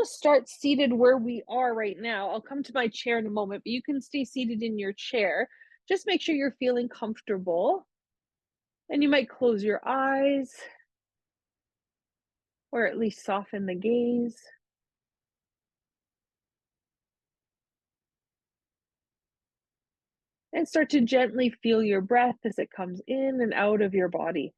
to start seated where we are right now. I'll come to my chair in a moment, but you can stay seated in your chair. Just make sure you're feeling comfortable. And you might close your eyes or at least soften the gaze. And start to gently feel your breath as it comes in and out of your body.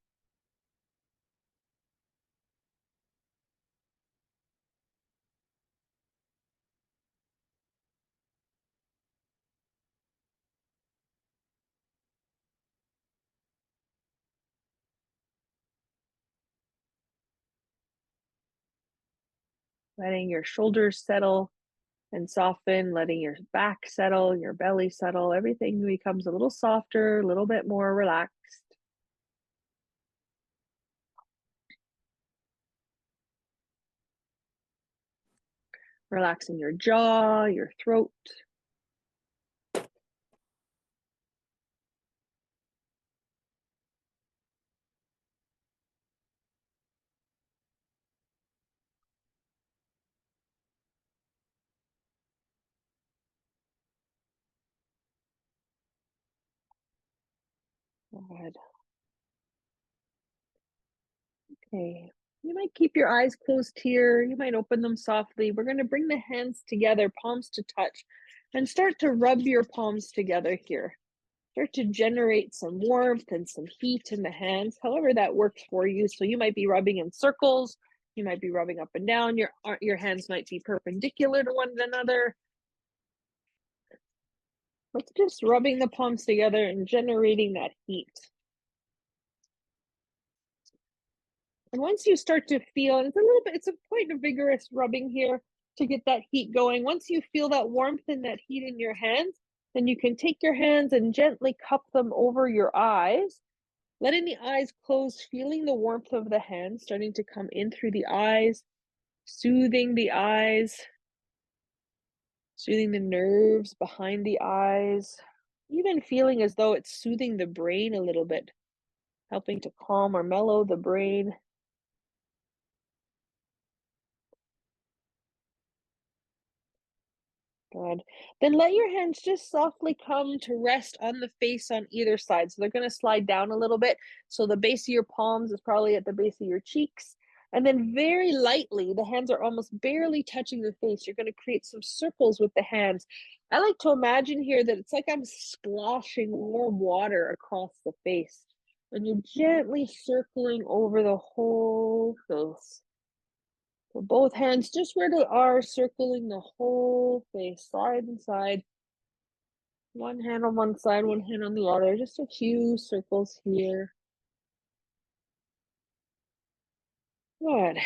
Letting your shoulders settle and soften, letting your back settle, your belly settle. Everything becomes a little softer, a little bit more relaxed. Relaxing your jaw, your throat. Good. Okay. You might keep your eyes closed here. You might open them softly. We're going to bring the hands together, palms to touch, and start to rub your palms together here. Start to generate some warmth and some heat in the hands, however that works for you. So you might be rubbing in circles. You might be rubbing up and down. Your hands might be perpendicular to one another. Let's just rubbing the palms together and generating that heat. And once you start to feel, and it's quite a vigorous rubbing here to get that heat going. Once you feel that warmth and that heat in your hands, then you can take your hands and gently cup them over your eyes, letting the eyes close, feeling the warmth of the hands starting to come in through the eyes, soothing the eyes, soothing the nerves behind the eyes, even feeling as though it's soothing the brain a little bit, helping to calm or mellow the brain. Good. Then let your hands just softly come to rest on the face on either side. So they're going to slide down a little bit. So the base of your palms is probably at the base of your cheeks. And then very lightly, the hands are almost barely touching the face. You're going to create some circles with the hands. I like to imagine here that it's like I'm splashing warm water across the face. And you're gently circling over the whole face. So both hands just where they are, circling the whole face, side and side. One hand on one side, one hand on the other. Just a few circles here. Good.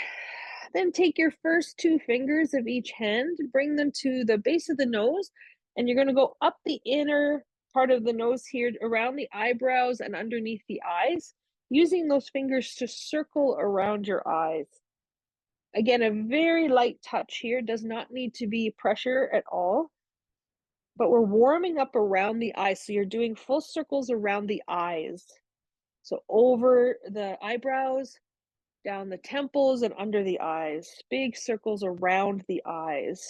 Then take your first two fingers of each hand, bring them to the base of the nose, and you're going to go up the inner part of the nose here, around the eyebrows and underneath the eyes, using those fingers to circle around your eyes. Again, a very light touch here, does not need to be pressure at all, but we're warming up around the eyes. So you're doing full circles around the eyes. So over the eyebrows, down the temples and under the eyes, big circles around the eyes.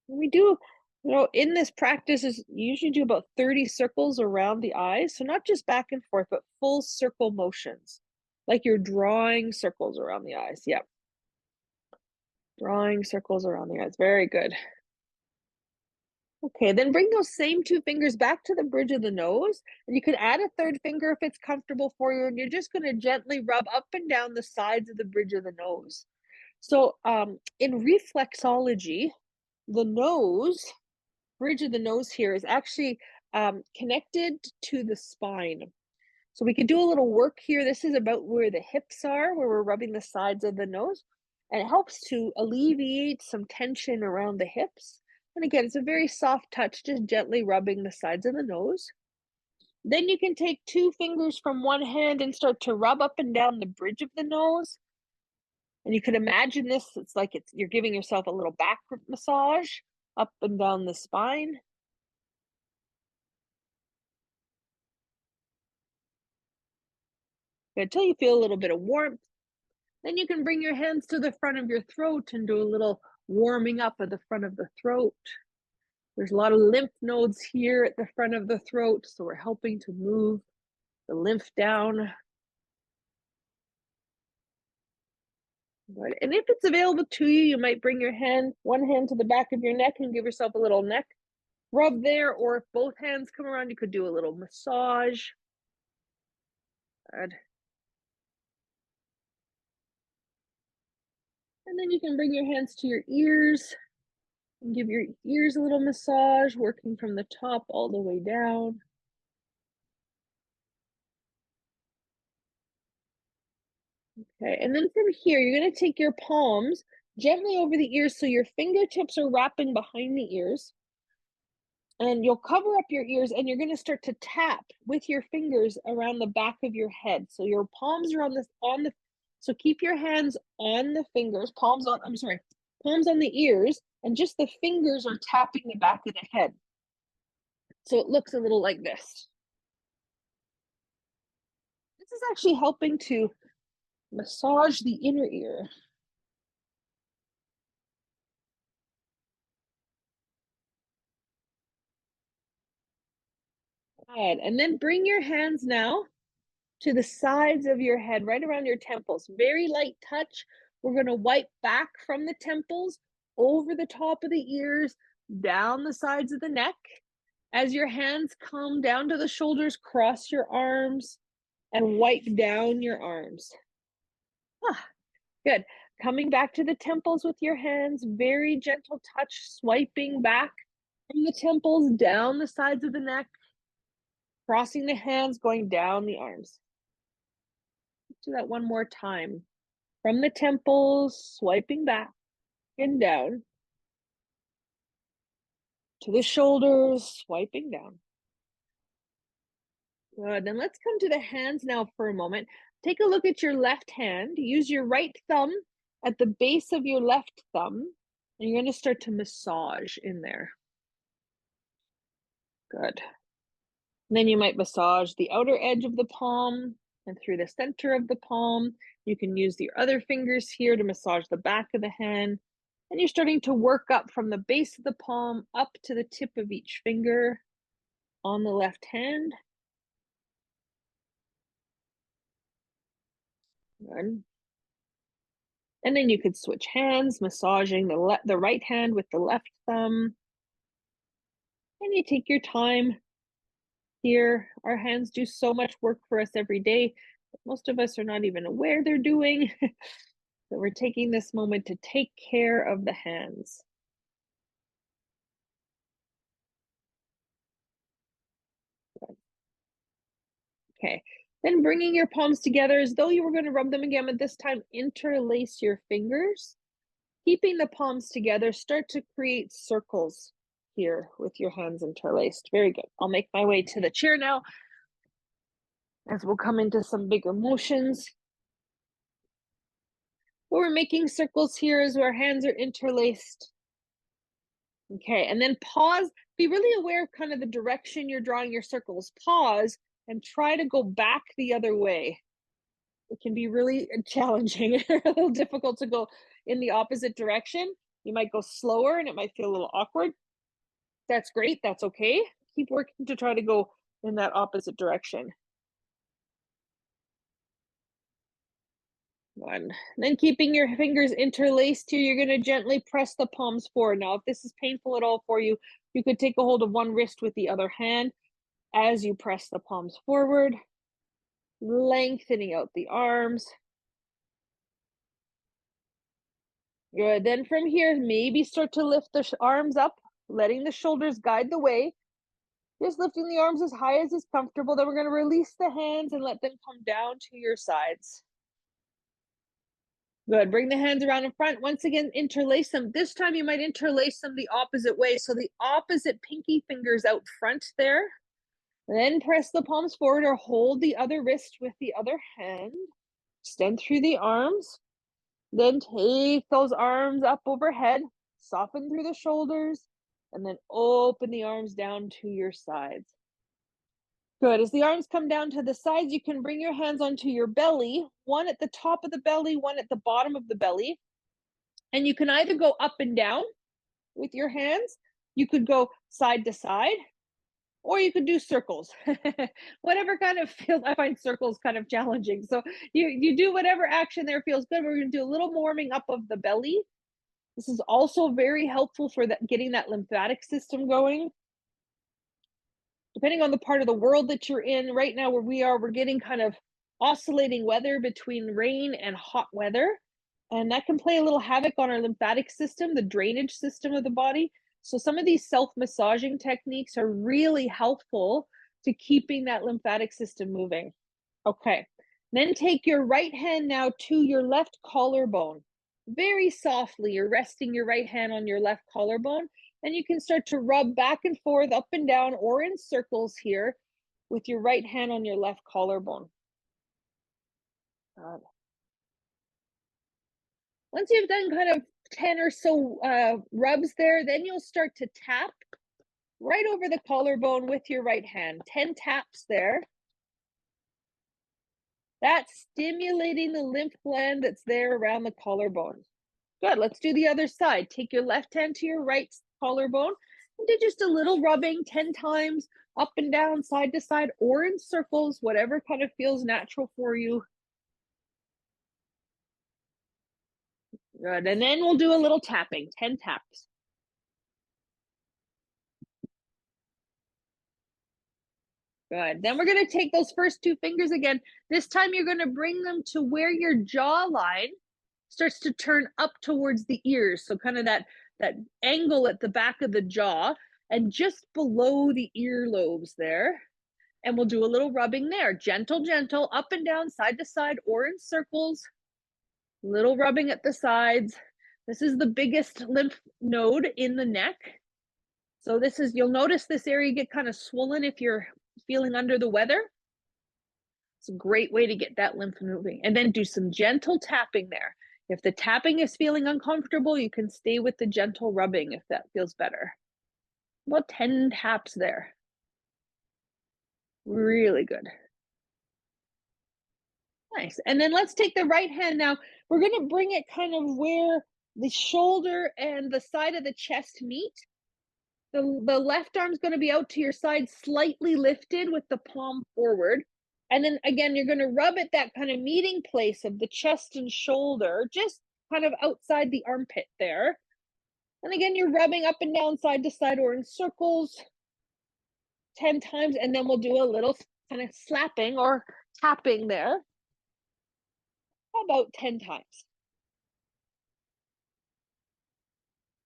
We do, in this practice is usually do about 30 circles around the eyes. So not just back and forth, but full circle motions, like you're drawing circles around the eyes. Yep. Drawing circles around the eyes. Very good. Okay, then bring those same two fingers back to the bridge of the nose. And you could add a third finger if it's comfortable for you. And you're just going to gently rub up and down the sides of the bridge of the nose. So in reflexology, the nose, bridge of the nose here is actually connected to the spine. So we can do a little work here. This is about where the hips are, where we're rubbing the sides of the nose. And it helps to alleviate some tension around the hips. And again, it's a very soft touch, just gently rubbing the sides of the nose. Then you can take two fingers from one hand and start to rub up and down the bridge of the nose. And you can imagine this, it's like you're giving yourself a little back massage up and down the spine. Until you feel a little bit of warmth. Then you can bring your hands to the front of your throat and do a little warming up at the front of the throat. There's a lot of lymph nodes here at the front of the throat, so we're helping to move the lymph down. Good. And if it's available to you, you might bring your one hand to the back of your neck and give yourself a little neck rub there, or if both hands come around, you could do a little massage. Good. And then you can bring your hands to your ears and give your ears a little massage, working from the top all the way down. Okay, and then from here, you're going to take your palms gently over the ears so your fingertips are wrapping behind the ears. And you'll cover up your ears and you're going to start to tap with your fingers around the back of your head. So your palms are so keep your hands on the fingers, palms on the ears, and just the fingers are tapping the back of the head. So it looks a little like this. This is actually helping to massage the inner ear. Good. And then bring your hands now to the sides of your head, right around your temples. Very light touch. We're going to wipe back from the temples, over the top of the ears, down the sides of the neck. As your hands come down to the shoulders, cross your arms and wipe down your arms. Good. Coming back to the temples with your hands, very gentle touch, swiping back from the temples, down the sides of the neck, crossing the hands, going down the arms. Let's do that one more time. From the temples, swiping back and down. To the shoulders, swiping down. Good. Then let's come to the hands now for a moment. Take a look at your left hand. Use your right thumb at the base of your left thumb. And you're going to start to massage in there. Good. And then you might massage the outer edge of the palm and through the center of the palm. You can use your other fingers here to massage the back of the hand. And you're starting to work up from the base of the palm up to the tip of each finger on the left hand. Good. And then you could switch hands, massaging the right hand with the left thumb. And you take your time here. Our hands do so much work for us every day that most of us are not even aware they're doing. So we're taking this moment to take care of the hands. Okay, then bringing your palms together as though you were going to rub them again, but this time interlace your fingers. Keeping the palms together, start to create circles here with your hands interlaced. Very good. I'll make my way to the chair now as we'll come into some bigger motions. But we're making circles here as our hands are interlaced. Okay, and then pause. Be really aware of kind of the direction you're drawing your circles. Pause and try to go back the other way. It can be really challenging, a little difficult to go in the opposite direction. You might go slower and it might feel a little awkward. That's great. That's okay. Keep working to try to go in that opposite direction. One. Then keeping your fingers interlaced here, you're going to gently press the palms forward. Now, if this is painful at all for you, you could take a hold of one wrist with the other hand as you press the palms forward, lengthening out the arms. Good. Then from here, maybe start to lift the arms up, letting the shoulders guide the way. Just lifting the arms as high as is comfortable. Then we're going to release the hands and let them come down to your sides. Good. Bring the hands around in front. Once again, interlace them. This time you might interlace them the opposite way. So the opposite pinky fingers out front there. Then press the palms forward or hold the other wrist with the other hand. Extend through the arms. Then take those arms up overhead. Soften through the shoulders. And then open the arms down to your sides. Good. As the arms come down to the sides, you can bring your hands onto your belly, one at the top of the belly, one at the bottom of the belly. And you can either go up and down with your hands, you could go side to side, or you could do circles. Whatever kind of feels, I find circles kind of challenging. So you do whatever action there feels good. We're going to do a little warming up of the belly. This is also very helpful for that, getting that lymphatic system going. Depending on the part of the world that you're in, right now where we are, we're getting kind of oscillating weather between rain and hot weather. And that can play a little havoc on our lymphatic system, the drainage system of the body. So some of these self-massaging techniques are really helpful to keeping that lymphatic system moving. Okay, then take your right hand now to your left collarbone. Very softly, you're resting your right hand on your left collarbone, and you can start to rub back and forth, up and down, or in circles here with your right hand on your left collarbone. Good. Once you've done kind of 10 or so rubs there, then you'll start to tap right over the collarbone with your right hand. 10 taps there. That's stimulating the lymph gland that's there around the collarbone. Good. Let's do the other side. Take your left hand to your right collarbone and do just a little rubbing 10 times up and down, side to side, or in circles, whatever kind of feels natural for you. Good. And then we'll do a little tapping, 10 taps. Good. Then we're going to take those first two fingers again. This time you're going to bring them to where your jawline starts to turn up towards the ears. So kind of that angle at the back of the jaw and just below the earlobes there. And we'll do a little rubbing there. Gentle, gentle, up and down, side to side, or in circles. Little rubbing at the sides. This is the biggest lymph node in the neck. So this is, you'll notice this area get kind of swollen if you're feeling under the weather. It's a great way to get that lymph moving. And then do some gentle tapping there. If the tapping is feeling uncomfortable, you can stay with the gentle rubbing if that feels better. About 10 taps there. Really good. Nice. And then let's take the right hand now. We're going to bring it kind of where the shoulder and the side of the chest meet. The left arm's going to be out to your side, slightly lifted with the palm forward. And then again, you're going to rub at that kind of meeting place of the chest and shoulder, just kind of outside the armpit there. And again, you're rubbing up and down, side to side, or in circles 10 times. And then we'll do a little kind of slapping or tapping there about 10 times.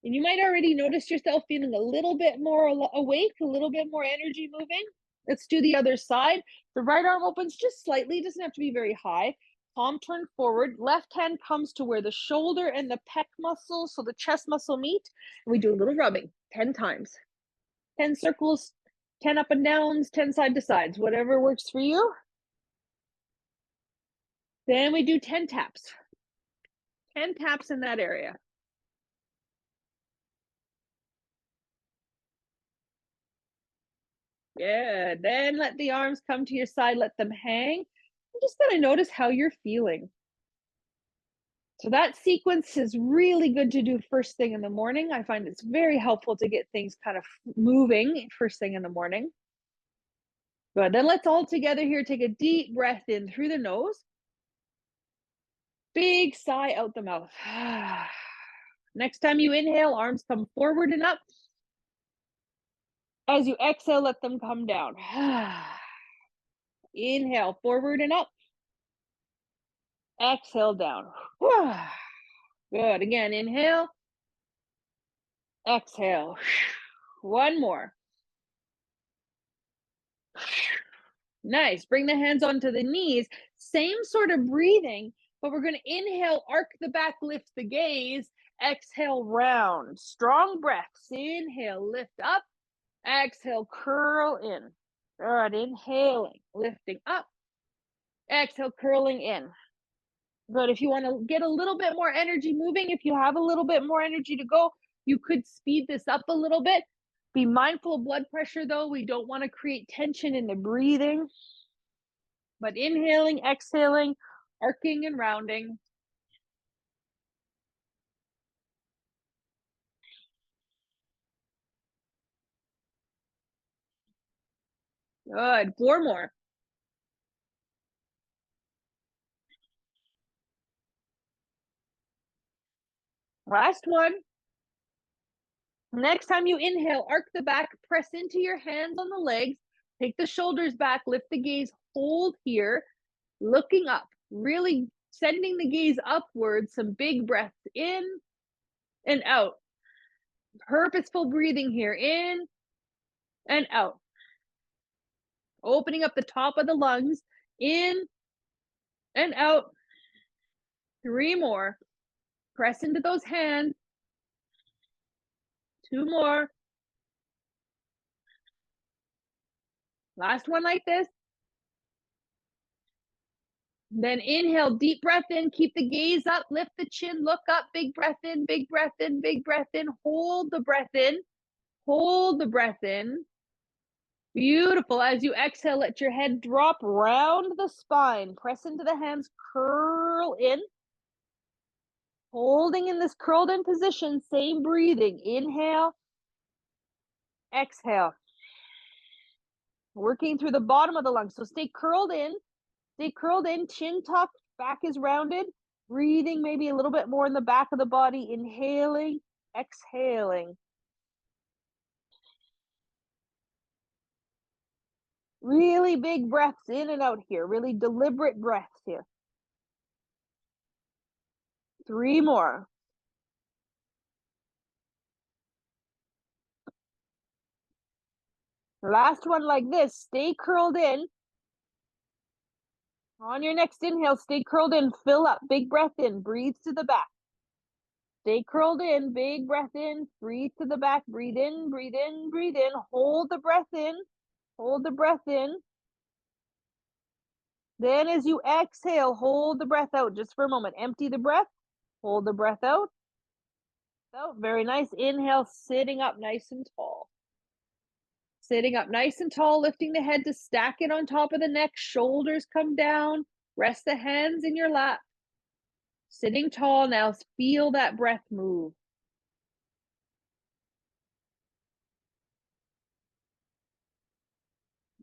And you might already notice yourself feeling a little bit more awake, a little bit more energy moving. Let's do the other side. The right arm opens just slightly, it doesn't have to be very high. Palm turned forward, left hand comes to where the shoulder and the pec muscle, so the chest muscle meet, and we do a little rubbing 10 times. 10 circles, 10 up and downs, 10 side to sides, whatever works for you. Then we do 10 taps. 10 taps in that area. Good. Then let the arms come to your side, let them hang. I'm just going to notice how you're feeling. So that sequence is really good to do first thing in the morning. I find it's very helpful to get things kind of moving first thing in the morning. Good. Then let's all together here take a deep breath in through the nose. Big sigh out the mouth. Next time you inhale, arms come forward and up. As you exhale, let them come down. Inhale, forward and up. Exhale, down. Good. Again, inhale. Exhale. One more. Nice. Bring the hands onto the knees. Same sort of breathing, but we're going to inhale, arc the back, lift the gaze. Exhale, round. Strong breaths. Inhale, lift up. Exhale, curl in. Good. Inhaling, lifting up. Exhale, curling in. Good. If you want to get a little bit more energy moving, if you have a little bit more energy to go, you could speed this up a little bit. Be mindful of blood pressure though. We don't want to create tension in the breathing, but inhaling, exhaling, arcing and rounding. Good. 4 more. Last one. Next time you inhale, arc the back, press into your hands on the legs, take the shoulders back, lift the gaze, hold here, looking up, really sending the gaze upwards, some big breaths in and out. Purposeful breathing here, in and out. Opening up the top of the lungs, in and out. 3 more. Press into those hands. 2 more. Last one like this. Then inhale, deep breath in, keep the gaze up, lift the chin, look up, big breath in, big breath in, big breath in, hold the breath in, hold the breath in. Beautiful. As you exhale, let your head drop round the spine, press into the hands, curl in. Holding in this curled in position, same breathing, inhale, exhale. Working through the bottom of the lungs, so stay curled in, chin tucked, back is rounded, breathing maybe a little bit more in the back of the body, inhaling, exhaling. Really big breaths in and out here, really deliberate breaths here. 3 more. Last one like this, stay curled in. On your next inhale, stay curled in, fill up, big breath in, breathe to the back. Stay curled in, big breath in, breathe to the back, breathe in, breathe in, breathe in, hold the breath in, hold the breath in. Then as you exhale, hold the breath out just for a moment. Empty the breath, hold the breath out. So very nice. Inhale, sitting up nice and tall. Sitting up nice and tall, lifting the head to stack it on top of the neck, shoulders come down, rest the hands in your lap. Sitting tall now, feel that breath move.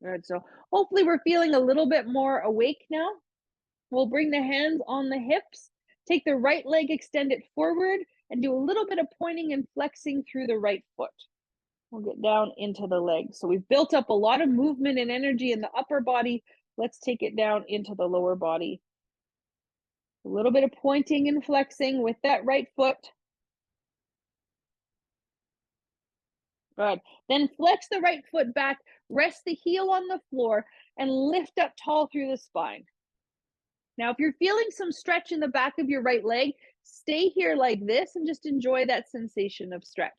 Good, so hopefully we're feeling a little bit more awake now. We'll bring the hands on the hips, take the right leg, extend it forward, and do a little bit of pointing and flexing through the right foot. We'll get down into the legs. So we've built up a lot of movement and energy in the upper body. Let's take it down into the lower body. A little bit of pointing and flexing with that right foot. Good. Then flex the right foot back, rest the heel on the floor, and lift up tall through the spine. Now, if you're feeling some stretch in the back of your right leg, stay here like this and just enjoy that sensation of stretch.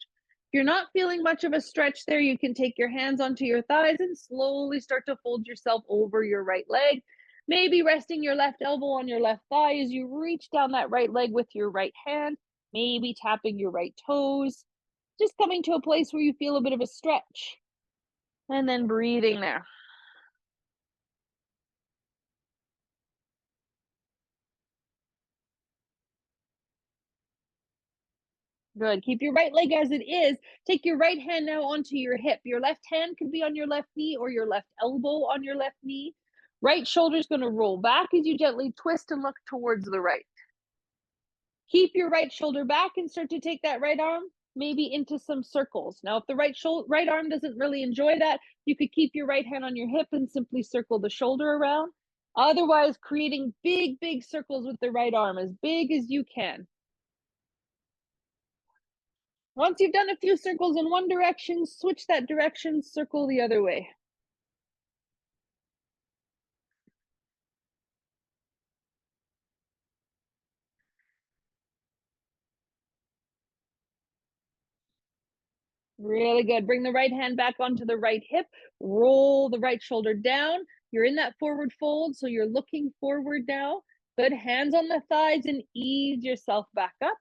If you're not feeling much of a stretch there, you can take your hands onto your thighs and slowly start to fold yourself over your right leg. Maybe resting your left elbow on your left thigh as you reach down that right leg with your right hand, maybe tapping your right toes, just coming to a place where you feel a bit of a stretch. And then breathing there. Good. Keep your right leg as it is. Take your right hand now onto your hip. Your left hand could be on your left knee or your left elbow on your left knee. Right shoulder is going to roll back as you gently twist and look towards the right. Keep your right shoulder back and start to take that right arm maybe into some circles. Now, if the right arm doesn't really enjoy that, you could keep your right hand on your hip and simply circle the shoulder around. Otherwise, creating big, big circles with the right arm, as big as you can. Once you've done a few circles in one direction, switch that direction, circle the other way. Really good. Bring the right hand back onto the right hip, roll the right shoulder down. You're in that forward fold, so you're looking forward now. Good. Hands on the thighs and ease yourself back up.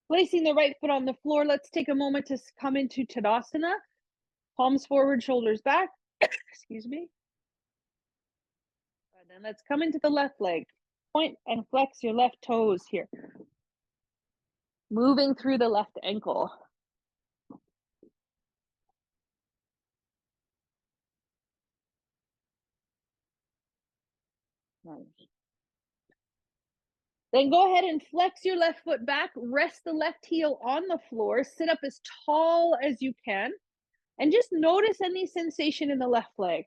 Placing the right foot on the floor, let's take a moment to come into Tadasana. Palms forward, shoulders back. Excuse me. And then let's come into the left leg. Point and flex your left toes here. Moving through the left ankle. Nice. Then go ahead and flex your left foot back, rest the left heel on the floor, sit up as tall as you can, and just notice any sensation in the left leg.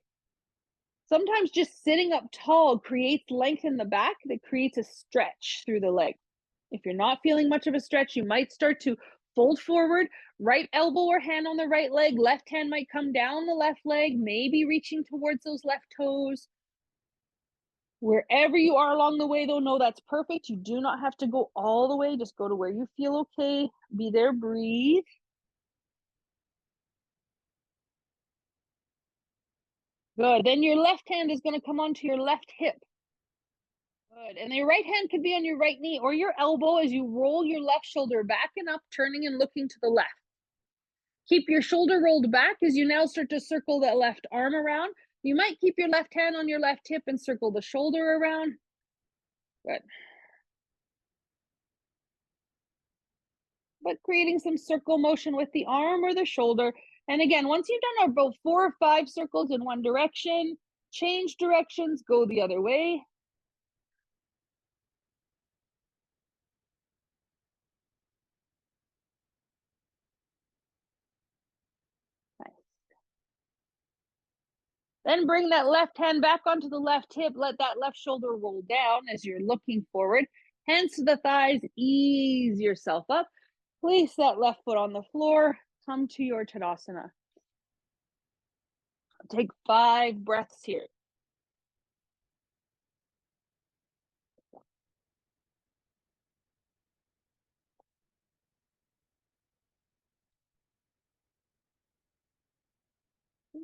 Sometimes just sitting up tall creates length in the back that creates a stretch through the leg. If you're not feeling much of a stretch, you might start to fold forward, right elbow or hand on the right leg, left hand might come down the left leg, maybe reaching towards those left toes. Wherever you are along the way, though, know that's perfect. You do not have to go all the way. Just go to where you feel okay. Be there, breathe. Good. Then your left hand is going to come onto your left hip. Good. And your right hand could be on your right knee or your elbow as you roll your left shoulder back and up, turning and looking to the left. Keep your shoulder rolled back as you now start to circle that left arm around. You might keep your left hand on your left hip and circle the shoulder around. Good. But creating some circle motion with the arm or the shoulder. And again, once you've done about 4 or 5 circles in one direction, change directions, go the other way. Then bring that left hand back onto the left hip. Let that left shoulder roll down as you're looking forward. Hands to the thighs, ease yourself up. Place that left foot on the floor. Come to your Tadasana. Take 5 breaths here.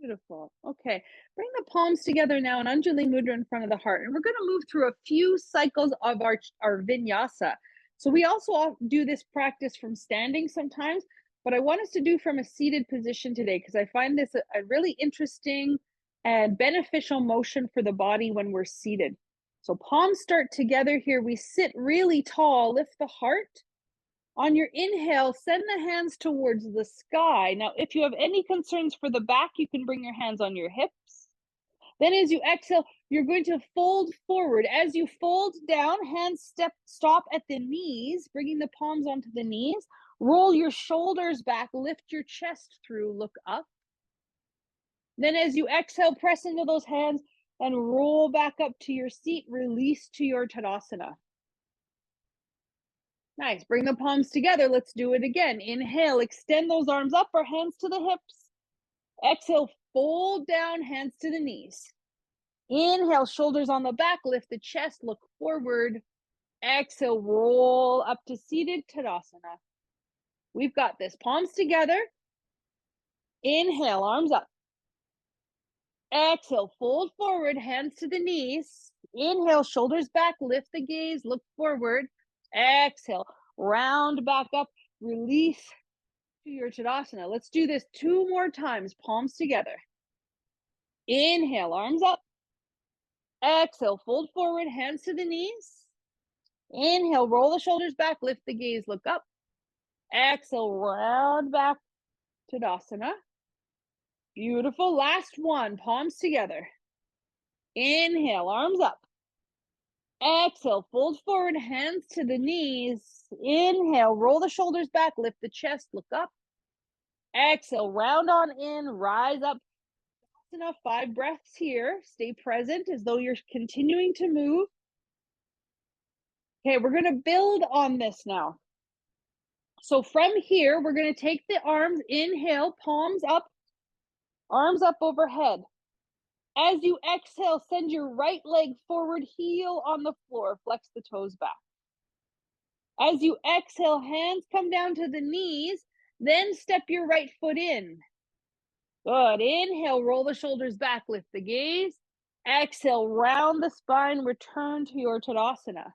Beautiful. Okay. Bring the palms together now in Anjali Mudra in front of the heart. And we're going to move through a few cycles of our vinyasa. So we also do this practice from standing sometimes, but I want us to do from a seated position today because I find this a really interesting and beneficial motion for the body when we're seated. So palms start together here. We sit really tall, lift the heart. On your inhale, send the hands towards the sky. Now, if you have any concerns for the back, you can bring your hands on your hips. Then as you exhale, you're going to fold forward. As you fold down, hands stop at the knees, bringing the palms onto the knees. Roll your shoulders back, lift your chest through, look up. Then as you exhale, press into those hands and roll back up to your seat, release to your Tadasana. Nice. Bring the palms together. Let's do it again. Inhale, extend those arms up or hands to the hips. Exhale, fold down, hands to the knees. Inhale, shoulders on the back, lift the chest, look forward. Exhale, roll up to seated Tadasana. We've got this. Palms together. Inhale, arms up. Exhale, fold forward, hands to the knees. Inhale, shoulders back, lift the gaze, look forward. Exhale, round back up, release to your Tadasana. Let's do this 2 more times, palms together. Inhale, arms up. Exhale, fold forward, hands to the knees. Inhale, roll the shoulders back, lift the gaze, look up. Exhale, round back, Tadasana. Beautiful. Last one, palms together. Inhale, arms up. Exhale, fold forward, hands to the knees. Inhale, roll the shoulders back, lift the chest, look up. Exhale, round on in, rise up. That's enough. 5 breaths here. Stay present as though you're continuing to move. Okay, we're going to build on this now. So from here, we're going to take the arms, inhale, palms up, arms up overhead. As you exhale, send your right leg forward, heel on the floor, flex the toes back. As you exhale, hands come down to the knees, then step your right foot in. Good. Inhale, roll the shoulders back, lift the gaze. Exhale, round the spine, return to your Tadasana.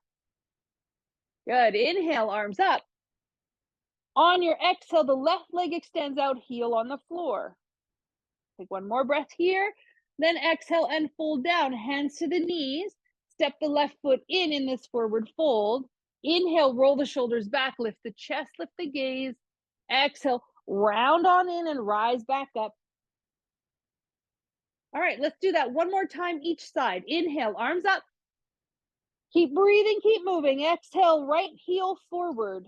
Good. Inhale, arms up. On your exhale, the left leg extends out, heel on the floor. Take one more breath here. Then exhale and fold down, hands to the knees. Step the left foot in this forward fold. Inhale, roll the shoulders back, lift the chest, lift the gaze. Exhale, round on in and rise back up. All right, let's do that one more time each side. Inhale, arms up. Keep breathing, keep moving. Exhale, right heel forward.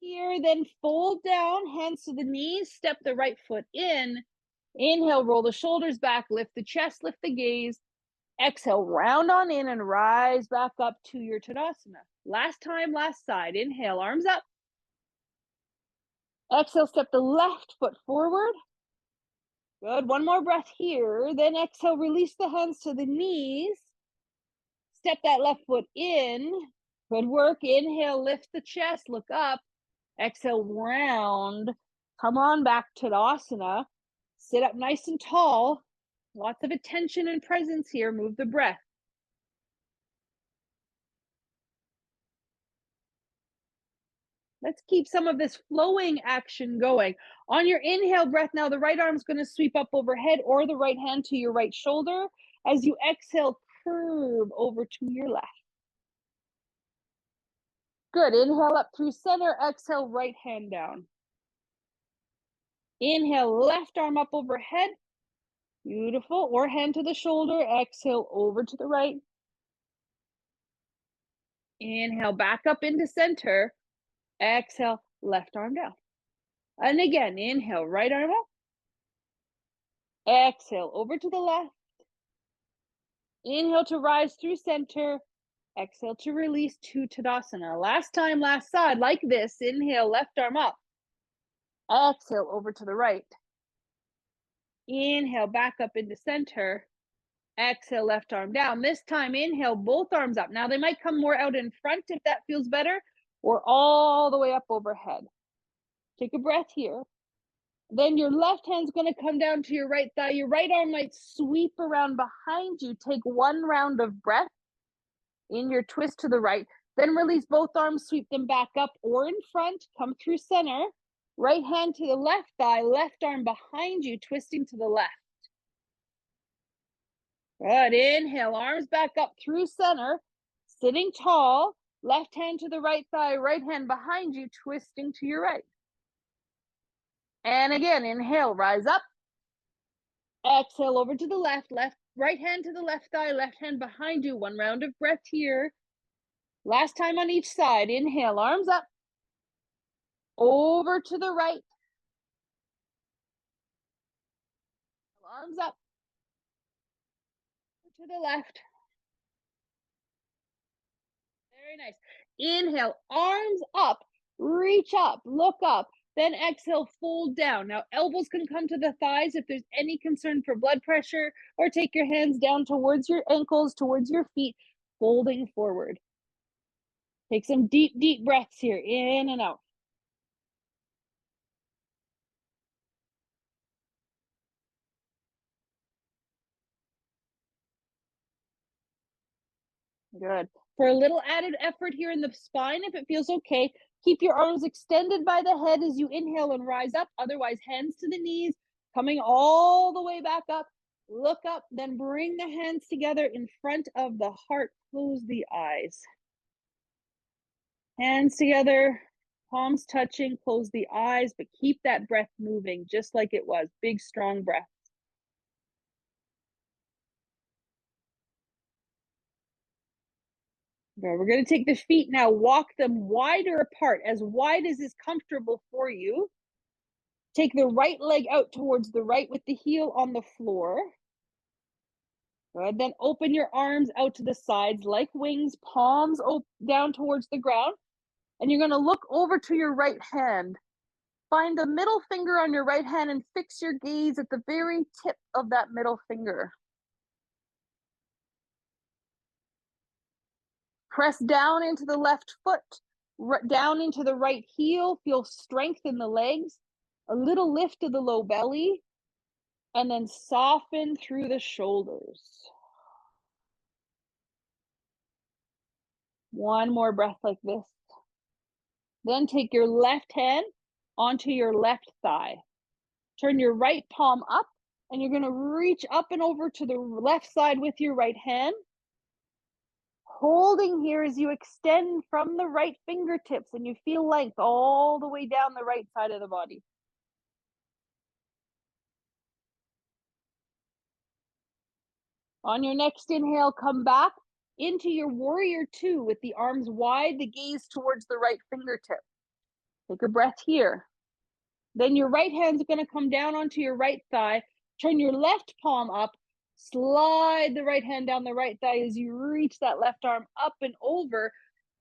Here, then fold down, hands to the knees, step the right foot in. Inhale, roll the shoulders back, lift the chest, lift the gaze. Exhale, round on in and rise back up to your Tadasana. Last time, last side. Inhale, arms up. Exhale, step the left foot forward. Good. One more breath here. Then exhale, release the hands to the knees. Step that left foot in. Good work. Inhale, lift the chest, look up. Exhale, round. Come on back, Tadasana. Sit up nice and tall. Lots of attention and presence here. Move the breath. Let's keep some of this flowing action going. On your inhale breath now, the right arm's going to sweep up overhead or the right hand to your right shoulder. As you exhale, curve over to your left. Good. Inhale up through center. Exhale, right hand down. Inhale, left arm up overhead. Beautiful. Or hand to the shoulder. Exhale, over to the right. Inhale, back up into center. Exhale, left arm down. And again, inhale, right arm up. Exhale, over to the left. Inhale to rise through center. Exhale to release to Tadasana. Last time, last side, like this. Inhale, left arm up. Exhale, over to the right. Inhale, back up into center. Exhale, left arm down. This time, inhale, both arms up. Now, they might come more out in front if that feels better, or all the way up overhead. Take a breath here. Then your left hand's going to come down to your right thigh. Your right arm might sweep around behind you. Take one round of breath in your twist to the right. Then release both arms, sweep them back up or in front. Come through center. Right hand to the left thigh, left arm behind you, twisting to the left. Good. Inhale, arms back up through center, sitting tall. Left hand to the right thigh, right hand behind you, twisting to your right. And again, inhale, rise up. Exhale over to the left, right hand to the left thigh, left hand behind you. One round of breath here. Last time on each side. Inhale, arms up. Over to the right. Arms up. To the left. Very nice. Inhale, arms up, reach up, look up. Then exhale, fold down. Now, elbows can come to the thighs if there's any concern for blood pressure, or take your hands down towards your ankles, towards your feet, folding forward. Take some deep, deep breaths here, in and out. Good. For a little added effort here in the spine, if it feels okay, keep your arms extended by the head as you inhale and rise up. Otherwise, hands to the knees, coming all the way back up. Look up, then bring the hands together in front of the heart. Close the eyes. Hands together, palms touching, close the eyes, but keep that breath moving just like it was. Big, strong breath. Okay, we're going to take the feet now, walk them wider apart, as wide as is comfortable for you. Take the right leg out towards the right with the heel on the floor. Good. Then open your arms out to the sides like wings, palms down towards the ground. And you're going to look over to your right hand. Find the middle finger on your right hand and fix your gaze at the very tip of that middle finger. Press down into the left foot, down into the right heel. Feel strength in the legs, a little lift of the low belly, and then soften through the shoulders. One more breath like this. Then take your left hand onto your left thigh. Turn your right palm up, and you're gonna reach up and over to the left side with your right hand. Holding here as you extend from the right fingertips and you feel length all the way down the right side of the body. On your next inhale, come back into your warrior two with the arms wide, the gaze towards the right fingertip. Take a breath here. Then your right hand's going to come down onto your right thigh. Turn your left palm up. Slide the right hand down the right thigh as you reach that left arm up and over.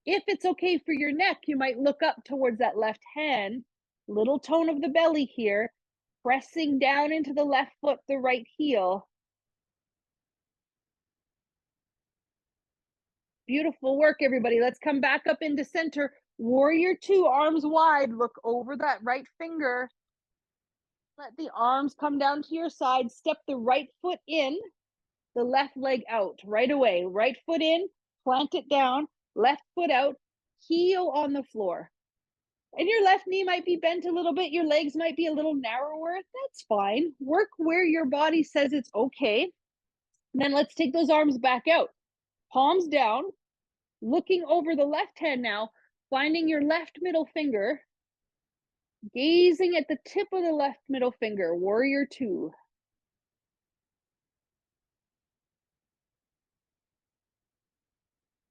If it's okay for your neck, you might look up towards that left hand. Little tone of the belly here. Pressing down into the left foot, the right heel. Beautiful work, everybody. Let's come back up into center. Warrior two, arms wide. Look over that right finger. Let the arms come down to your side. Step the right foot in, the left leg out right away. Right foot in, plant it down, left foot out, heel on the floor. And your left knee might be bent a little bit. Your legs might be a little narrower. That's fine. Work where your body says it's okay. And then let's take those arms back out. Palms down, looking over the left hand now, finding your left middle finger, gazing at the tip of the left middle finger, warrior two.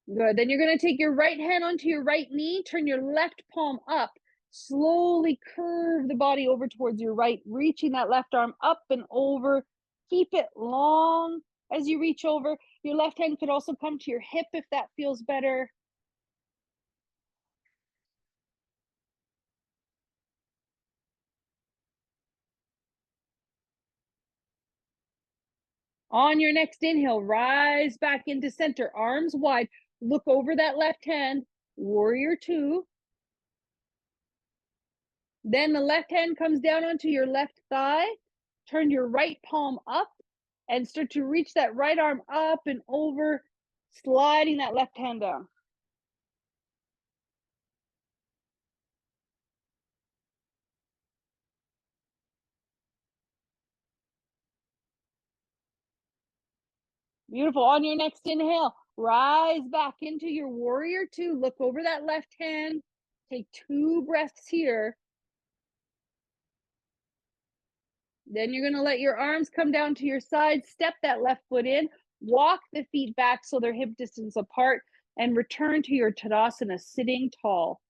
Good. Then you're going to take your right hand onto your right knee, turn your left palm up, slowly curve the body over towards your right, reaching that left arm up and over. Keep it long as you reach over. Your left hand could also come to your hip if that feels better. On your next inhale, rise back into center, arms wide. Look over that left hand, warrior two. Then the left hand comes down onto your left thigh. Turn your right palm up and start to reach that right arm up and over, sliding that left hand down. Beautiful. On your next inhale, rise back into your warrior two. Look over that left hand. Take 2 breaths here. Then you're going to let your arms come down to your side. Step that left foot in. Walk the feet back so they're hip distance apart. And return to your Tadasana, sitting tall.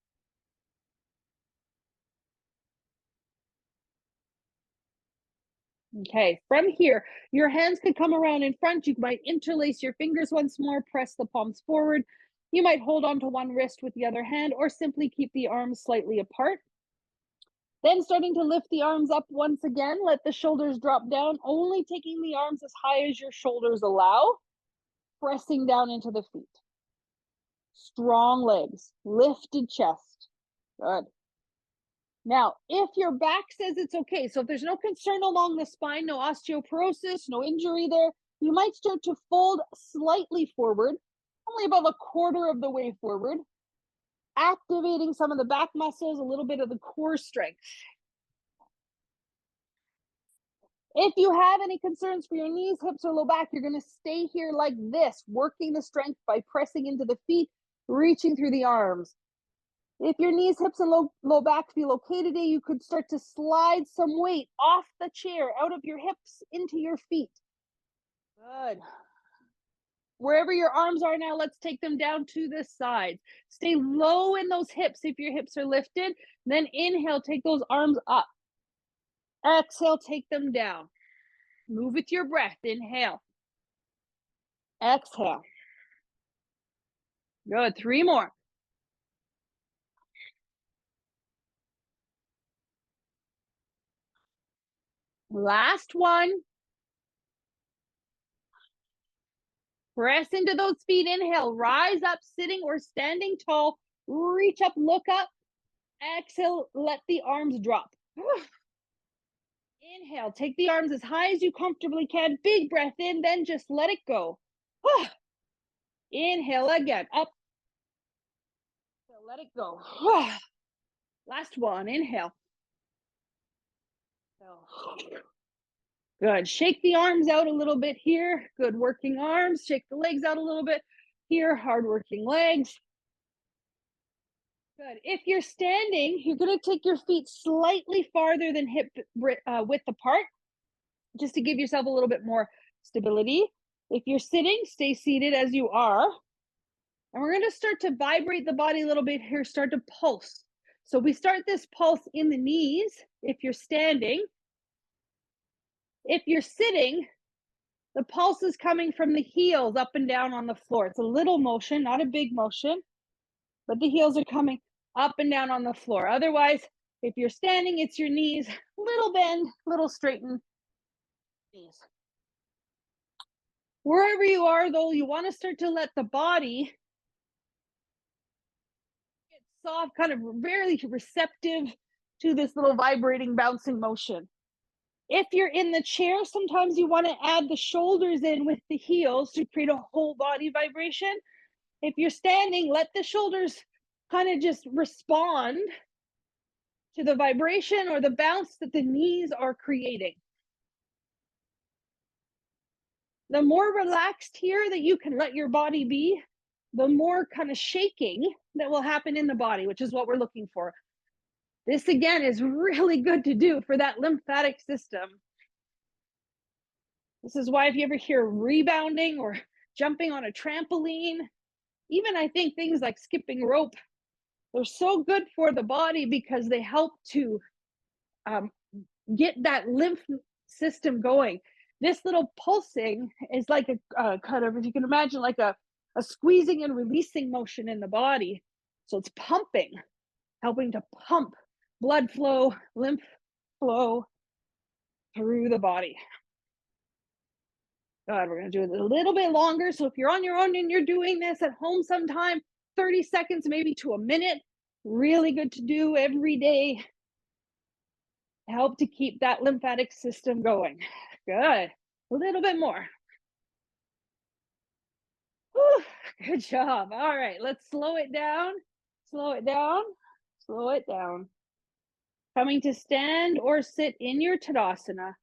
Okay, from here, your hands could come around in front. You might interlace your fingers once more, press the palms forward. You might hold on to one wrist with the other hand, or simply keep the arms slightly apart. Then starting to lift the arms up once again, let the shoulders drop down, only taking the arms as high as your shoulders allow, pressing down into the feet. Strong legs, lifted chest. Good. Now, if your back says it's okay, so if there's no concern along the spine, no osteoporosis, no injury there, you might start to fold slightly forward, only about 1/4 of the way forward, activating some of the back muscles, a little bit of the core strength. If you have any concerns for your knees, hips, or low back, you're going to stay here like this, working the strength by pressing into the feet, reaching through the arms. If your knees, hips, and low back feel okay today, you could start to slide some weight off the chair, out of your hips, into your feet. Good. Wherever your arms are now, let's take them down to the sides. Stay low in those hips if your hips are lifted. Then inhale, take those arms up. Exhale, take them down. Move with your breath. Inhale. Exhale. Good. 3 more. Last one. Press into those feet. Inhale. Rise up, sitting or standing tall. Reach up, look up. Exhale, let the arms drop. Inhale, take the arms as high as you comfortably can. Big breath in, then just let it go. Inhale again, up. Let it go. Last one, inhale. So, good. Shake the arms out a little bit here. Good working arms. Shake the legs out a little bit here. Hard working legs. Good. If you're standing, you're going to take your feet slightly farther than hip width apart, just to give yourself a little bit more stability. If you're sitting, stay seated as you are. And we're going to start to vibrate the body a little bit here, start to pulse. So we start this pulse in the knees if you're standing. If you're sitting, the pulse is coming from the heels up and down on the floor. It's a little motion, not a big motion, but the heels are coming up and down on the floor. Otherwise, if you're standing, it's your knees, little bend, little straighten knees. Wherever you are, though, you want to start to let the body get soft, kind of very receptive to this little vibrating, bouncing motion. If you're in the chair, sometimes you want to add the shoulders in with the heels to create a whole body vibration. If you're standing, let the shoulders kind of just respond to the vibration or the bounce that the knees are creating. The more relaxed here that you can let your body be, the more kind of shaking that will happen in the body, which is what we're looking for. This again is really good to do for that lymphatic system. This is why if you ever hear rebounding or jumping on a trampoline, even I think things like skipping rope, they're so good for the body because they help to get that lymph system going. This little pulsing is like a kind of, if you can imagine, like a squeezing and releasing motion in the body. So it's pumping, helping to pump blood flow, lymph flow through the body. Good. We're going to do it a little bit longer. So if you're on your own and you're doing this at home sometime, 30 seconds, maybe to a minute, really good to do every day. Help to keep that lymphatic system going. Good. A little bit more. Whew, good job. All right, let's slow it down. Slow it down. Slow it down. Coming to stand or sit in your Tadasana.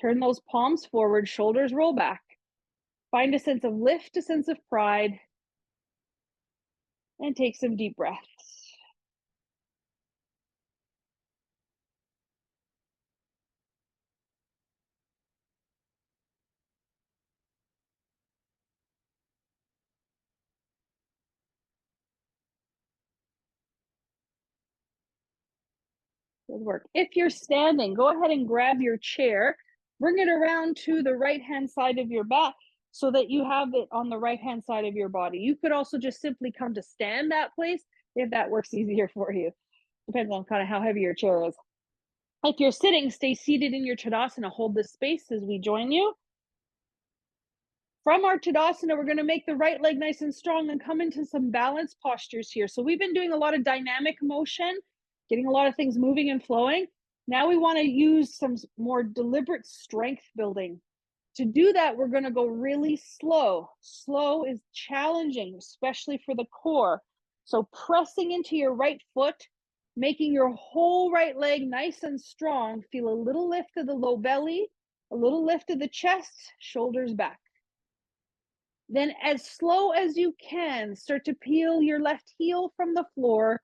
Turn those palms forward, shoulders roll back. Find a sense of lift, a sense of pride, and take some deep breaths. Good work. If you're standing, go ahead and grab your chair. Bring it around to the right-hand side of your back so that you have it on the right-hand side of your body. You could also just simply come to stand that place if that works easier for you. Depends on kind of how heavy your chair is. If you're sitting, stay seated in your Tadasana. Hold this space as we join you. From our Tadasana, we're going to make the right leg nice and strong and come into some balanced postures here. So we've been doing a lot of dynamic motion, getting a lot of things moving and flowing. Now we want to use some more deliberate strength building. To do that, we're going to go really slow. Slow is challenging, especially for the core. So pressing into your right foot, making your whole right leg nice and strong. Feel a little lift of the low belly, a little lift of the chest, shoulders back. Then as slow as you can, start to peel your left heel from the floor.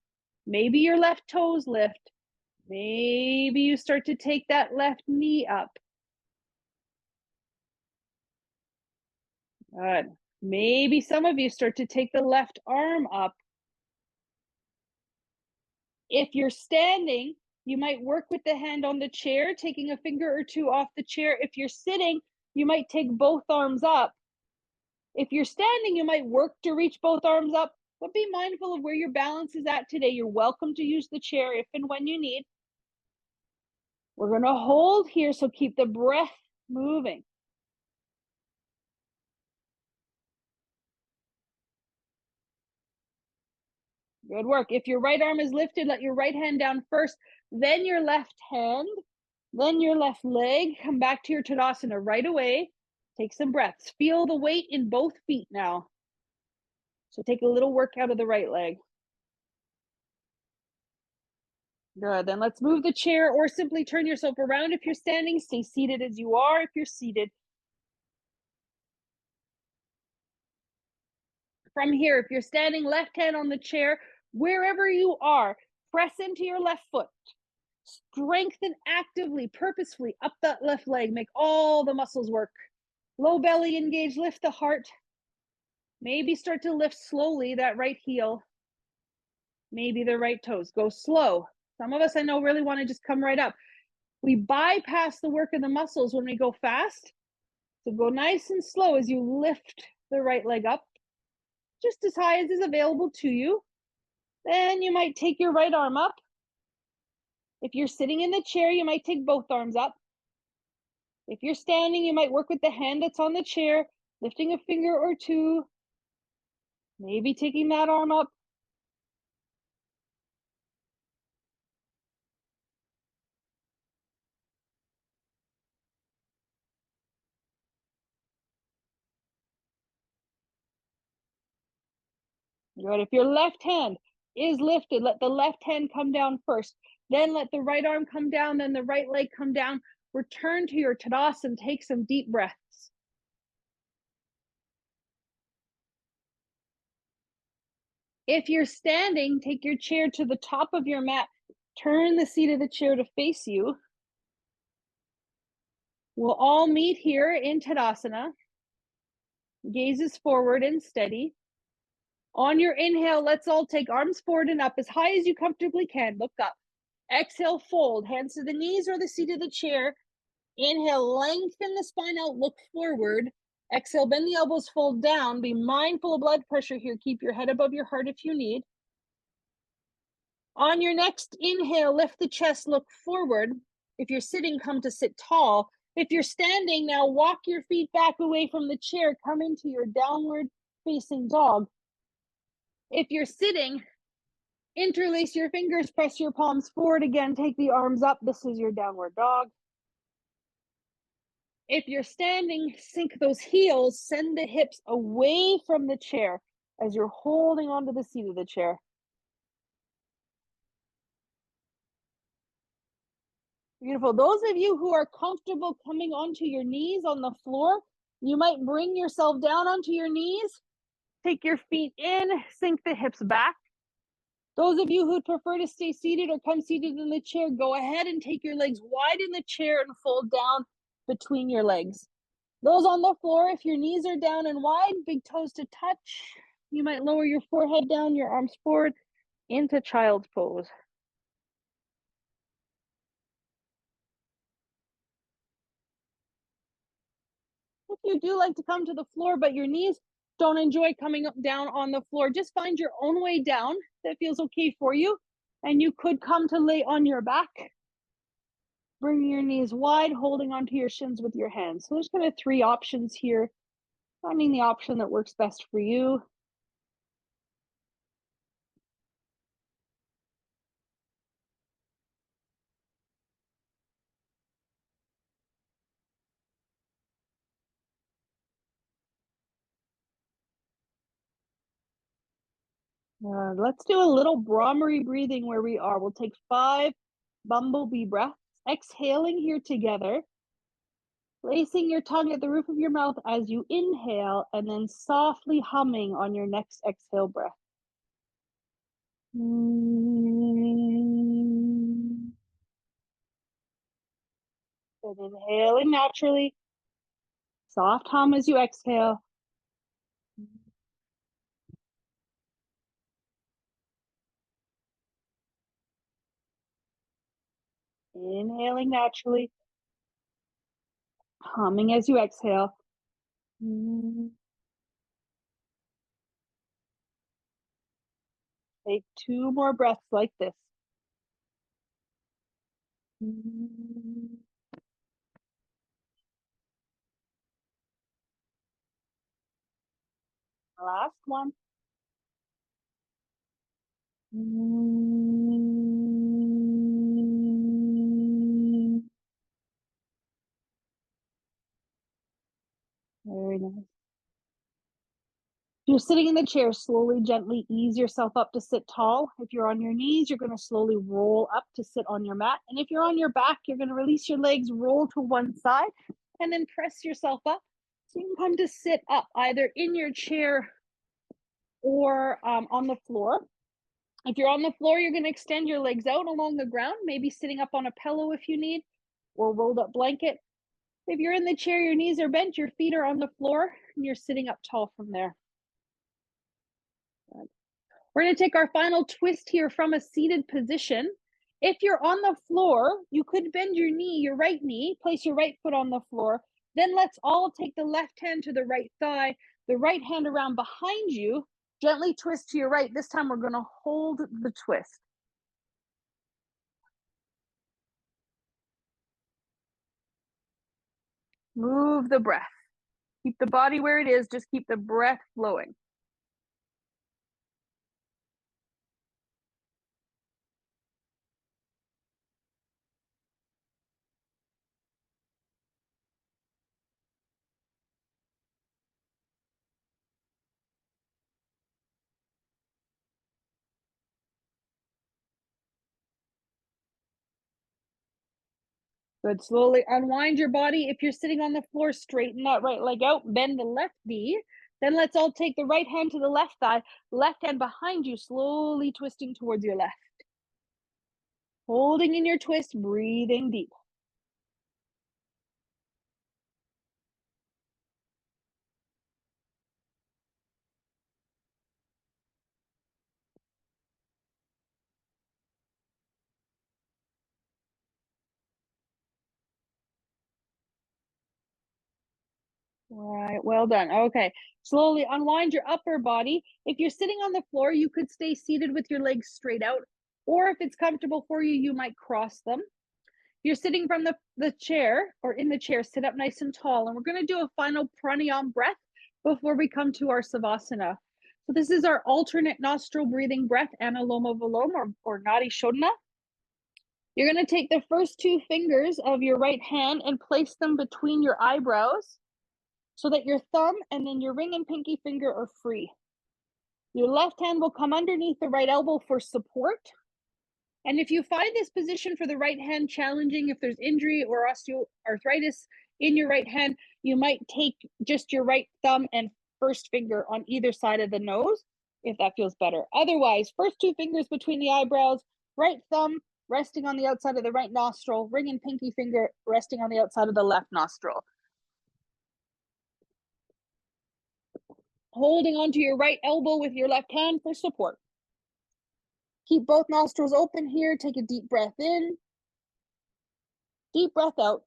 Maybe your left toes lift. Maybe you start to take that left knee up. Good. Maybe some of you start to take the left arm up. If you're standing, you might work with the hand on the chair, taking a finger or two off the chair. If you're sitting, you might take both arms up. If you're standing, you might work to reach both arms up, but be mindful of where your balance is at today. You're welcome to use the chair if and when you need. We're going to hold here, so keep the breath moving. Good work. If your right arm is lifted, let your right hand down first, then your left hand, then your left leg. Come back to your Tadasana right away. Take some breaths. Feel the weight in both feet now. So take a little work out of the right leg. Good. Then let's move the chair or simply turn yourself around if you're standing. Stay seated as you are if you're seated. From here, if you're standing, left hand on the chair, wherever you are, press into your left foot. Strengthen actively, purposefully up that left leg. Make all the muscles work. Low belly engage, lift the heart. Maybe start to lift slowly that right heel, maybe the right toes. Go slow. Some of us I know really want to just come right up. We bypass the work of the muscles when we go fast. So go nice and slow as you lift the right leg up, just as high as is available to you. Then you might take your right arm up. If you're sitting in the chair, you might take both arms up. If you're standing, you might work with the hand that's on the chair, lifting a finger or two, maybe taking that arm up. Good. If your left hand is lifted, let the left hand come down first. Then let the right arm come down, then the right leg come down. Return to your Tadasana. Take some deep breaths. If you're standing, take your chair to the top of your mat. Turn the seat of the chair to face you. We'll all meet here in Tadasana. Gazes forward and steady. On your inhale, let's all take arms forward and up as high as you comfortably can. Look up. Exhale, fold. Hands to the knees or the seat of the chair. Inhale, lengthen the spine out, look forward. Exhale, bend the elbows, fold down. Be mindful of blood pressure here. Keep your head above your heart if you need. On your next inhale, lift the chest, look forward. If you're sitting, come to sit tall. If you're standing, now walk your feet back away from the chair. Come into your downward facing dog. If you're sitting, interlace your fingers, press your palms forward again. Take the arms up. This is your downward dog. If you're standing, sink those heels, send the hips away from the chair as you're holding onto the seat of the chair. Beautiful. Those of you who are comfortable coming onto your knees on the floor, you might bring yourself down onto your knees, take your feet in, sink the hips back. Those of you who prefer to stay seated or come seated in the chair, go ahead and take your legs wide in the chair and fold down between your legs. Those on the floor, if your knees are down and wide, big toes to touch, you might lower your forehead down, your arms forward into child's pose. If you do like to come to the floor, but your knees don't enjoy coming down on the floor, just find your own way down that feels okay for you. And you could come to lay on your back, bringing your knees wide, holding onto your shins with your hands. So there's kind of 3 options here, finding the option that works best for you. Let's do a little Brahmari breathing where we are. We'll take 5 bumblebee breaths, exhaling here together, placing your tongue at the roof of your mouth as you inhale, and then softly humming on your next exhale breath. And inhaling naturally, soft hum as you exhale. Inhaling naturally, humming as you exhale. Take 2 more breaths like this. Last one. Very nice. If you're sitting in the chair, slowly, gently ease yourself up to sit tall. If you're on your knees, you're going to slowly roll up to sit on your mat. And if you're on your back, you're going to release your legs, roll to one side, and then press yourself up. So you can come to sit up either in your chair or on the floor. If you're on the floor, you're going to extend your legs out along the ground, maybe sitting up on a pillow if you need, or rolled up blanket. If you're in the chair, your knees are bent, your feet are on the floor, and you're sitting up tall from there. We're going to take our final twist here from a seated position. If you're on the floor, you could bend your knee, your right knee, place your right foot on the floor. Then let's all take the left hand to the right thigh, the right hand around behind you, gently twist to your right. This time we're going to hold the twist. Move the breath. Keep the body where it is, just keep the breath flowing. Good. Slowly unwind your body. If you're sitting on the floor, straighten that right leg out, bend the left knee. Then let's all take the right hand to the left thigh, left hand behind you, slowly twisting towards your left. Holding in your twist, breathing deep. All right, well done. Okay, slowly unwind your upper body. If you're sitting on the floor, you could stay seated with your legs straight out, or if it's comfortable for you, you might cross them. You're sitting from the chair or in the chair, sit up nice and tall. And we're going to do a final pranayama breath before we come to our savasana. So this is our alternate nostril breathing breath, anuloma viloma or nadi shodhana. You're going to take the first two fingers of your right hand and place them between your eyebrows so that your thumb and then your ring and pinky finger are free. Your left hand will come underneath the right elbow for support. And if you find this position for the right hand challenging, if there's injury or osteoarthritis in your right hand, you might take just your right thumb and first finger on either side of the nose, if that feels better. Otherwise, first two fingers between the eyebrows, right thumb resting on the outside of the right nostril, ring and pinky finger resting on the outside of the left nostril. Holding onto your right elbow with your left hand for support. Keep both nostrils open here. Take a deep breath in. Deep breath out.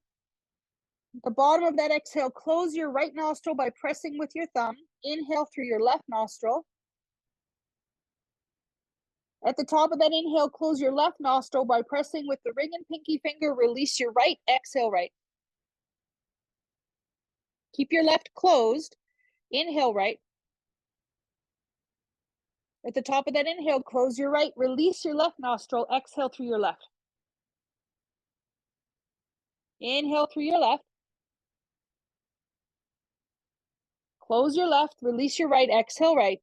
At the bottom of that exhale, close your right nostril by pressing with your thumb. Inhale through your left nostril. At the top of that inhale, close your left nostril by pressing with the ring and pinky finger. Release your right. Exhale right. Keep your left closed. Inhale right. At the top of that inhale, close your right. Release your left nostril. Exhale through your left. Inhale through your left. Close your left. Release your right. Exhale right.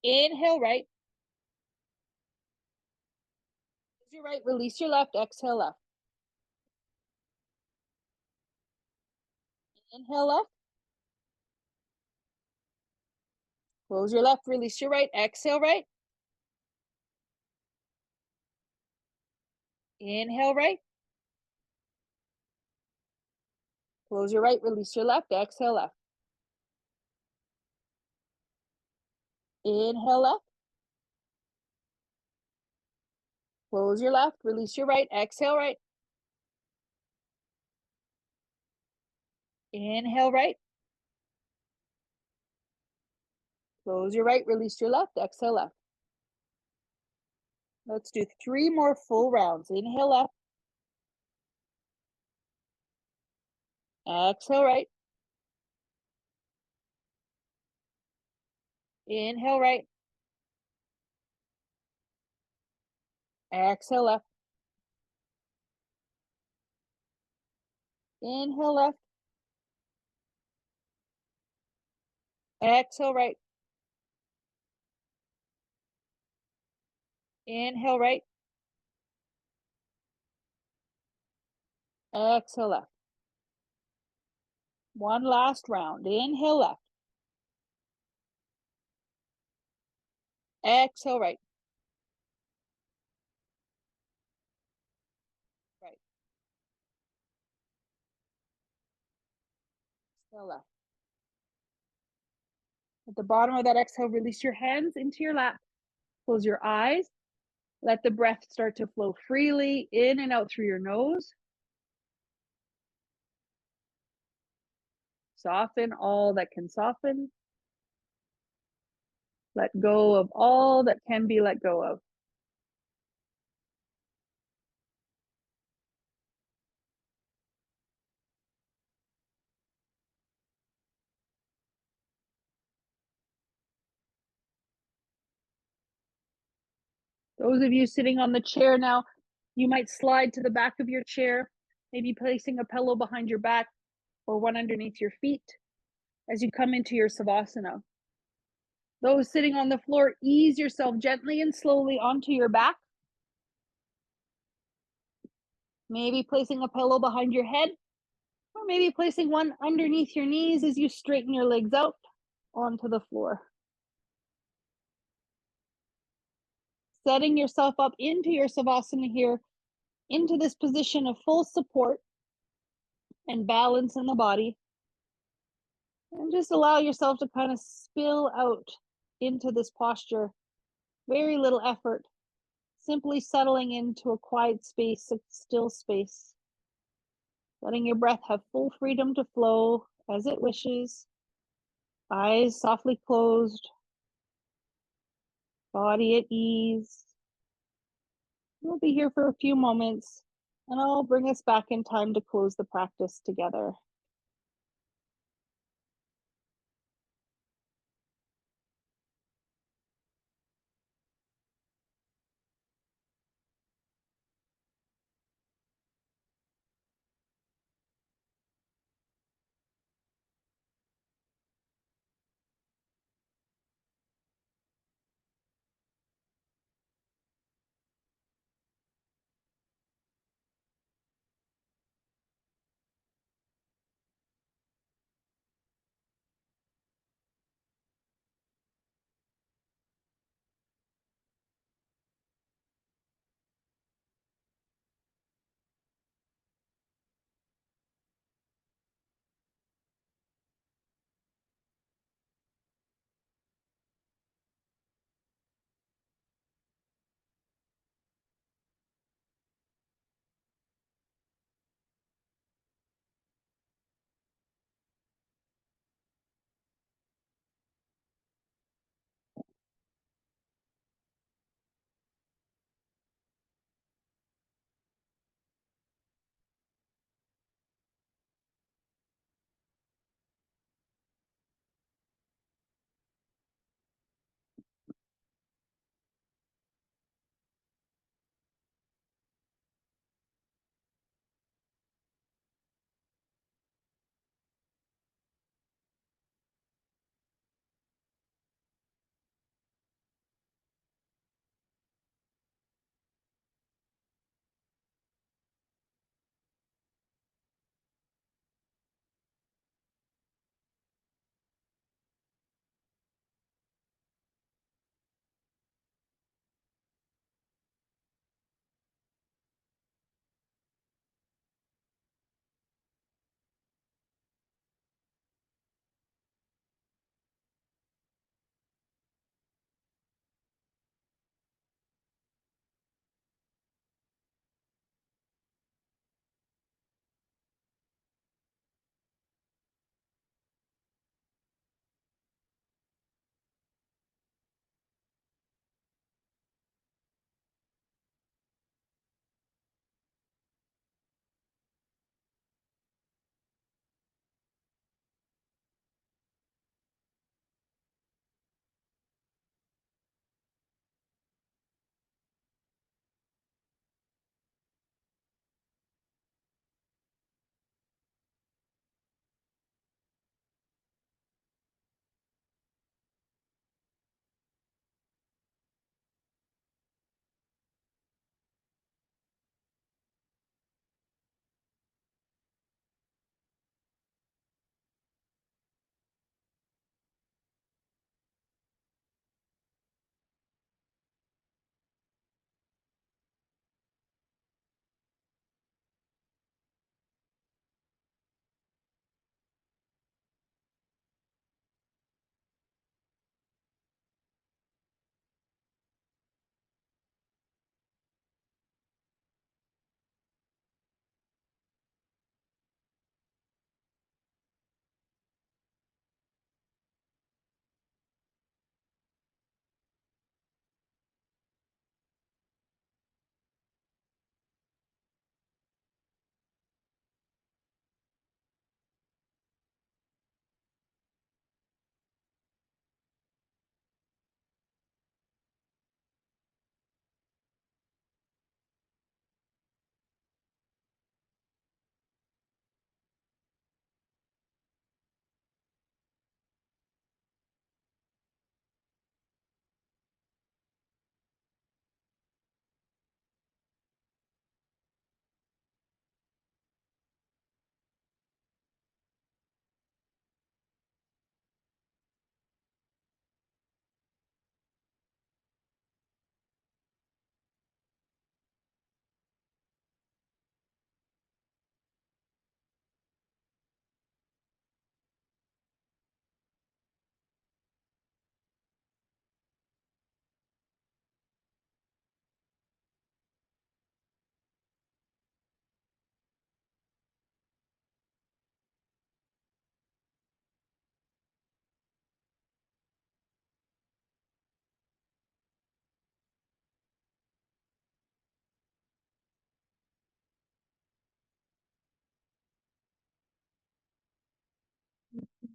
Inhale right. Close your right. Release your left. Exhale left. Inhale left. Close your left. Release your right. Exhale right. Inhale right. Close your right. Release your left. Exhale left. Inhale left. Close your left. Release your right. Exhale right. Inhale right. Close your right. Release your left. Exhale left. Let's do 3 more full rounds. Inhale left. Exhale right. Inhale right. Exhale left. Inhale left. Exhale right. Inhale right. Exhale left. One last round. Inhale left. Exhale right. Right. Exhale left. At the bottom of that exhale, release your hands into your lap. Close your eyes. Let the breath start to flow freely in and out through your nose. Soften all that can soften. Let go of all that can be let go of. Those of you sitting on the chair now, you might slide to the back of your chair, maybe placing a pillow behind your back or one underneath your feet as you come into your Savasana. Those sitting on the floor, ease yourself gently and slowly onto your back. Maybe placing a pillow behind your head, or maybe placing one underneath your knees as you straighten your legs out onto the floor. Setting yourself up into your Savasana here, into this position of full support and balance in the body. And just allow yourself to kind of spill out into this posture. Very little effort, simply settling into a quiet space, a still space. Letting your breath have full freedom to flow as it wishes. Eyes softly closed. Body at ease. We'll be here for a few moments, and I'll bring us back in time to close the practice together.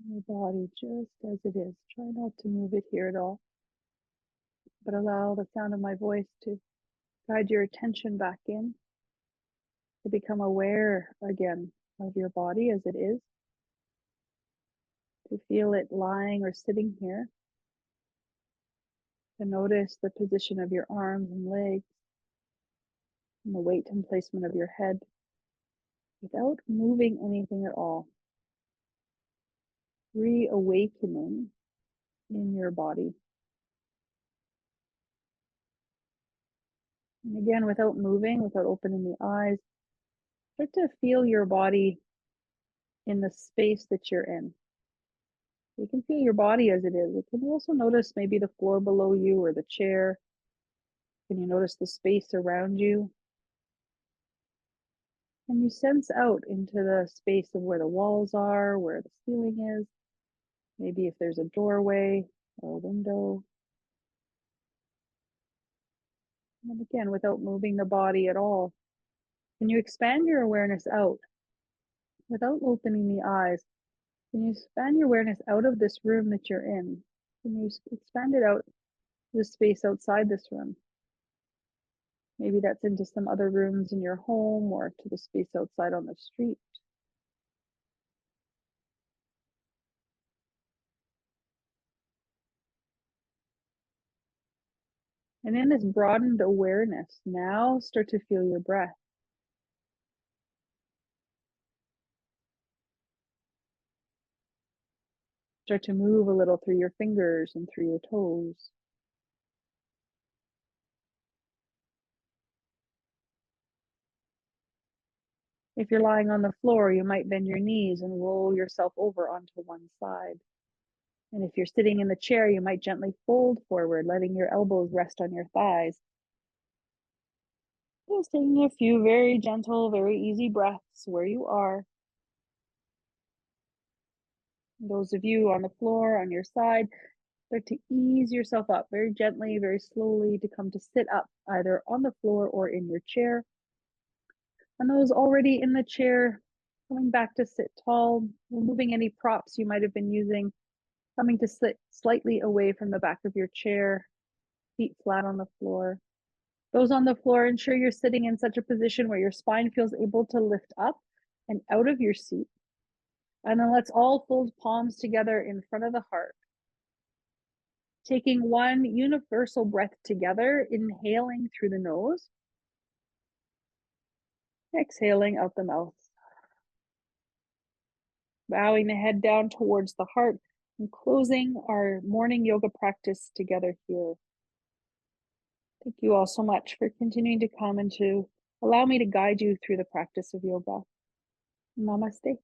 Your body just as it is. Try not to move it here at all, but allow the sound of my voice to guide your attention back in, to become aware again of your body as it is, to feel it lying or sitting here, to notice the position of your arms and legs and the weight and placement of your head without moving anything at all. Reawakening in your body. And again, without moving, without opening the eyes, start to feel your body in the space that you're in. You can feel your body as it is. You can also notice maybe the floor below you or the chair. Can you notice the space around you? Can you sense out into the space of where the walls are, where the ceiling is? Maybe if there's a doorway or a window. And again, without moving the body at all, can you expand your awareness out without opening the eyes? Can you expand your awareness out of this room that you're in? Can you expand it out to the space outside this room? Maybe that's into some other rooms in your home or to the space outside on the street. And in this broadened awareness, now start to feel your breath. Start to move a little through your fingers and through your toes. If you're lying on the floor, you might bend your knees and roll yourself over onto one side. And if you're sitting in the chair, you might gently fold forward, letting your elbows rest on your thighs. Just taking a few very gentle, very easy breaths where you are. Those of you on the floor, on your side, start to ease yourself up very gently, very slowly to come to sit up, either on the floor or in your chair. And those already in the chair, coming back to sit tall, removing any props you might have been using, coming to sit slightly away from the back of your chair, feet flat on the floor. Those on the floor, ensure you're sitting in such a position where your spine feels able to lift up and out of your seat. And then let's all fold palms together in front of the heart. Taking one universal breath together, inhaling through the nose, exhaling out the mouth. Bowing the head down towards the heart and closing our morning yoga practice together here. Thank you all so much for continuing to come and to allow me to guide you through the practice of yoga. Namaste.